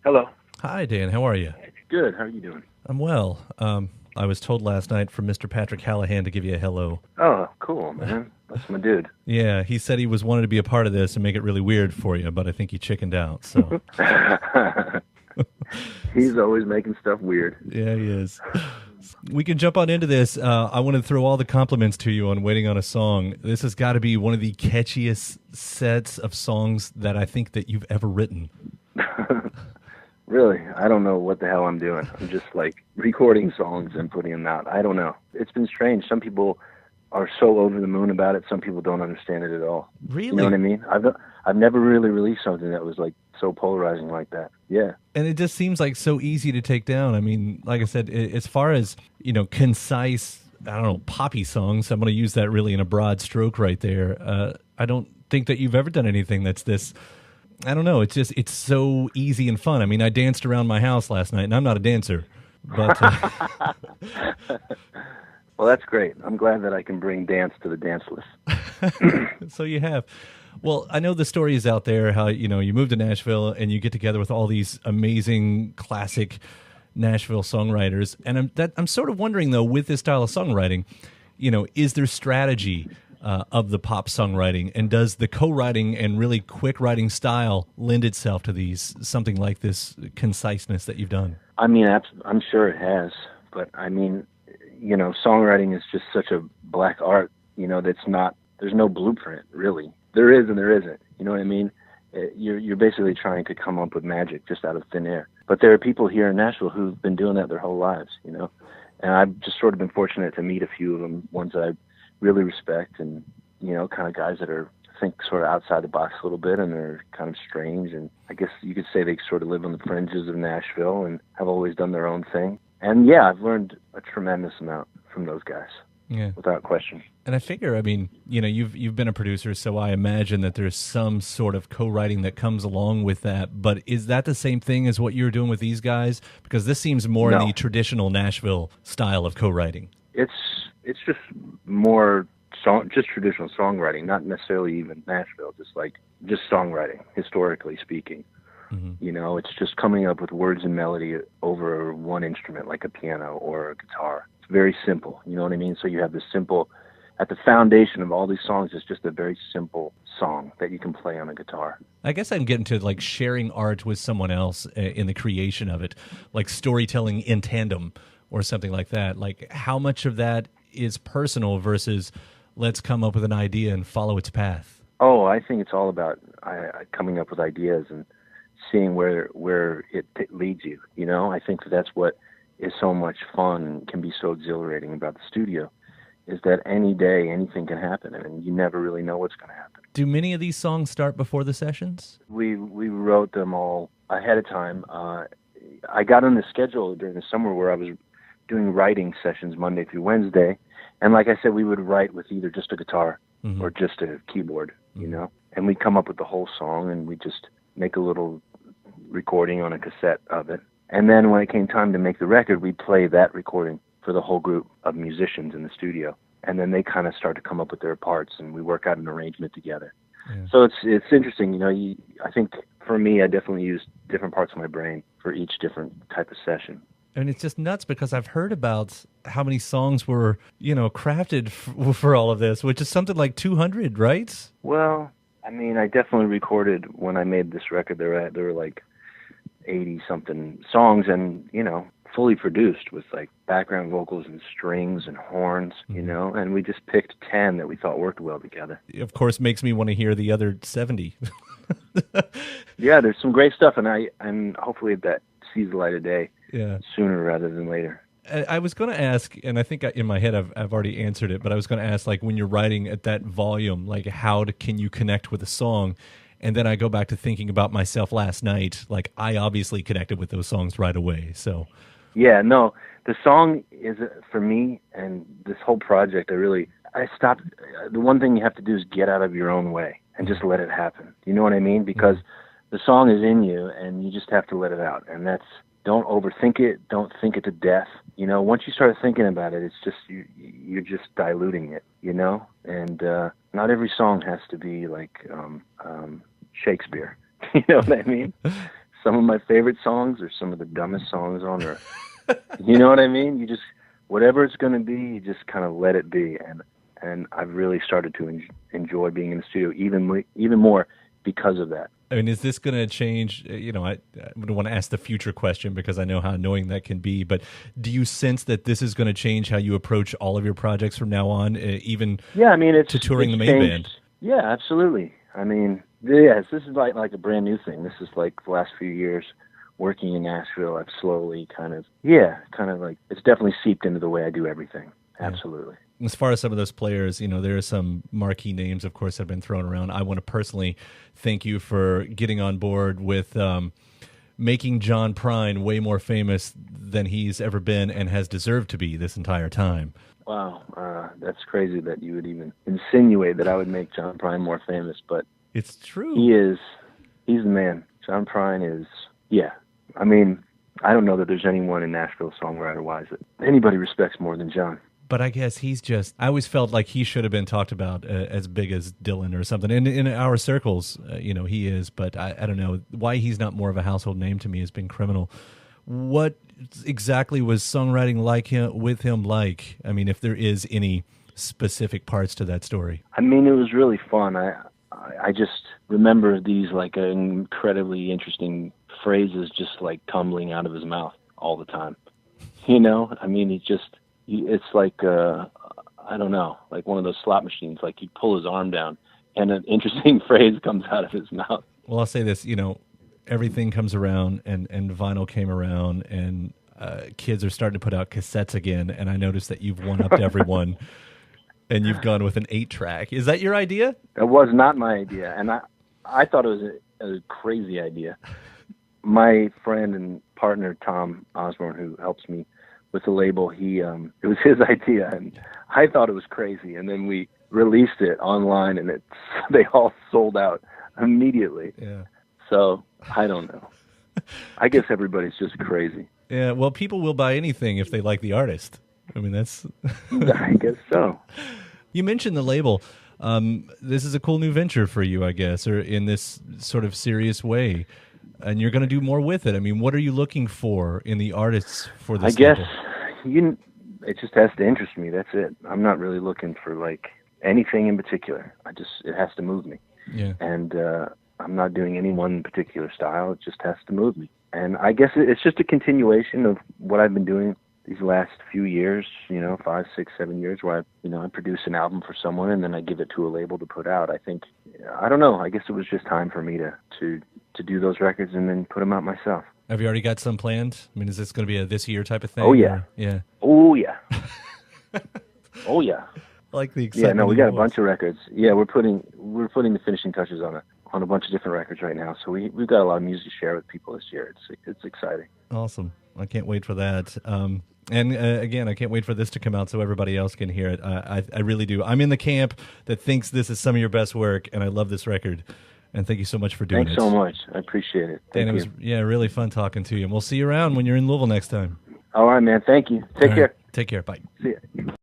Hello. Hi, Dan. How are you? Good. How are you doing? I'm well. I was told last night from Mr. Patrick Callahan to give you a hello. Oh, cool, man. That's my dude. Yeah, he said he was wanted to be a part of this and make it really weird for you, but I think he chickened out. So He's always making stuff weird. yeah, he is. We can jump on into this. I want to throw all the compliments to you on Waiting on a Song. This has got to be one of the catchiest sets of songs that I think that you've ever written. Really, I don't know what the hell I'm doing. I'm just like recording songs and putting them out. I don't know. It's been strange. Some people are so over the moon about it. Some people don't understand it at all. Really? You know what I mean? I've never really released something that was like so polarizing like that. Yeah. And it just seems like so easy to take down. I mean, like I said, as far as, concise, I don't know, poppy songs, I'm going to use that really in a broad stroke right there. I don't think that you've ever done anything that's this, I don't know, it's so easy and fun. I mean, I danced around my house last night, and I'm not a dancer, but... Well, that's great. I'm glad that I can bring dance to the dance list. So you have. Well, I know the story is out there how, you move to Nashville and you get together with all these amazing classic Nashville songwriters. And I'm sort of wondering, though, with this style of songwriting, is there strategy of the pop songwriting? And does the co-writing and really quick writing style lend itself to something like this conciseness that you've done? I mean, I'm sure it has. But, I mean, songwriting is just such a black art, that's not, there's no blueprint, really. There is and there isn't. You know what I mean? You're basically trying to come up with magic just out of thin air. But there are people here in Nashville who've been doing that their whole lives, and I've just sort of been fortunate to meet a few of them, ones that I really respect, and, kind of guys that think sort of outside the box a little bit, and they're kind of strange. And I guess you could say they sort of live on the fringes of Nashville and have always done their own thing. And yeah, I've learned a tremendous amount from those guys. Yeah, without question. And I figure, I mean, you've been a producer, so I imagine that there's some sort of co-writing that comes along with that. But is that the same thing as what you're doing with these guys? Because this seems more in the traditional Nashville style of co-writing. It's just more just traditional songwriting, not necessarily even Nashville. Just songwriting, historically speaking. Mm-hmm. It's just coming up with words and melody over one instrument, like a piano or a guitar. It's very simple, you know what I mean? So you have this simple, at the foundation of all these songs is just a very simple song that you can play on a guitar. I guess I'm getting to like sharing art with someone else in the creation of it, like storytelling in tandem or something like that. Like how much of that is personal versus let's come up with an idea and follow its path? Oh, I think it's all about coming up with ideas and seeing where it leads you. I think that's what is so much fun and can be so exhilarating about the studio, is that any day anything can happen and you never really know what's going to happen. Do many of these songs start before the sessions? We wrote them all ahead of time. I got on the schedule during the summer where I was doing writing sessions Monday through Wednesday, and like I said, we would write with either just a guitar mm-hmm. or just a keyboard, mm-hmm. And we'd come up with the whole song and we'd just make a little recording on a cassette of it. And then when it came time to make the record, we'd play that recording for the whole group of musicians in the studio. And then they kind of start to come up with their parts, and we work out an arrangement together. Yeah. So it's interesting. I think for me, I definitely use different parts of my brain for each different type of session. And it's just nuts because I've heard about how many songs were, crafted for all of this, which is something like 200, right? Well, I mean, I definitely recorded when I made this record. There were like 80-something songs and, fully produced with like background vocals and strings and horns, mm-hmm. And we just picked 10 that we thought worked well together. Of course, makes me want to hear the other 70. Yeah, there's some great stuff, and hopefully that sees the light of day sooner rather than later. I was going to ask, and I think in my head I've already answered it, but I was going to ask, like, when you're writing at that volume, like, how can you connect with a song? And then I go back to thinking about myself last night. Like, I obviously connected with those songs right away. So, yeah, no, the song is, for me, and this whole project, I stopped. The one thing you have to do is get out of your own way and just let it happen. You know what I mean? Because the song is in you, and you just have to let it out. And don't overthink it. Don't think it to death. Once you start thinking about it, it's just you're just diluting it. And not every song has to be like Shakespeare. You know what I mean? some of my favorite songs or some of the dumbest songs on earth. You know what I mean? You just, whatever it's going to be, you just kind of let it be. And I've really started to enjoy being in the studio even more because of that. I mean, is this going to change? You know, I don't want to ask the future question because I know how annoying that can be, but do you sense that this is going to change how you approach all of your projects from now on, even to touring the main band? Yeah, absolutely. I mean, yes, this is like a brand new thing. This is like the last few years working in Nashville. I've slowly kind of like, it's definitely seeped into the way I do everything. Absolutely. As far as some of those players, you know, there are some marquee names, of course, that have been thrown around. I want to personally thank you for getting on board with making John Prine way more famous than he's ever been and has deserved to be this entire time. Wow, that's crazy that you would even insinuate that I would make John Prine more famous, but it's true. He's the man. John Prine is, yeah. I mean, I don't know that there's anyone in Nashville songwriter-wise that anybody respects more than John. But I guess he's just, I always felt like he should have been talked about as big as Dylan or something. And in our circles, you know, he is, but I don't know why he's not more of a household name to me has been criminal. What exactly was songwriting with him like? I mean, if there is any specific parts to that story. I mean, it was really fun. I just remember these like incredibly interesting phrases just like tumbling out of his mouth all the time. You know, I mean, it's like, I don't know, like one of those slot machines, like you pull his arm down and an interesting phrase comes out of his mouth. Well, I'll say this, you know, everything comes around and vinyl came around and kids are starting to put out cassettes again. And I noticed that you've one-upped everyone and you've gone with an 8-track. Is that your idea? It was not my idea. And I thought it was a crazy idea. My friend and partner, Tom Osborne, who helps me with the label, it was his idea, and I thought it was crazy. And then we released it online, and they all sold out immediately. Yeah. So I don't know. I guess everybody's just crazy. Yeah. Well, people will buy anything if they like the artist. I mean, that's. I guess so. You mentioned the label. This is a cool new venture for you, I guess, or in this sort of serious way. And you're going to do more with it. I mean, what are you looking for in the artists for this? I guess it just has to interest me. That's it. I'm not really looking for like anything in particular. It has to move me. Yeah. And I'm not doing any one particular style. It just has to move me. And I guess it's just a continuation of what I've been doing these last few years, 5, 6, 7 years, where I produce an album for someone and then I give it to a label to put out. I don't know. I guess it was just time for me to do those records and then put them out myself. Have you already got some planned? I mean, is this going to be a this year type of thing? Oh yeah, yeah. Oh yeah, oh yeah. I like the excitement. Yeah, no, we got a bunch of records. Yeah, we're putting the finishing touches on a bunch of different records right now. So we've got a lot of music to share with people this year. It's exciting. Awesome. I can't wait for that. And again, I can't wait for this to come out so everybody else can hear it. I really do. I'm in the camp that thinks this is some of your best work, and I love this record. And thank you so much for doing it. Thanks so much. I appreciate it. Thank you. And it was really fun talking to you. And we'll see you around when you're in Louisville next time. All right, man. Thank you. Take care. Take care. Bye. See ya.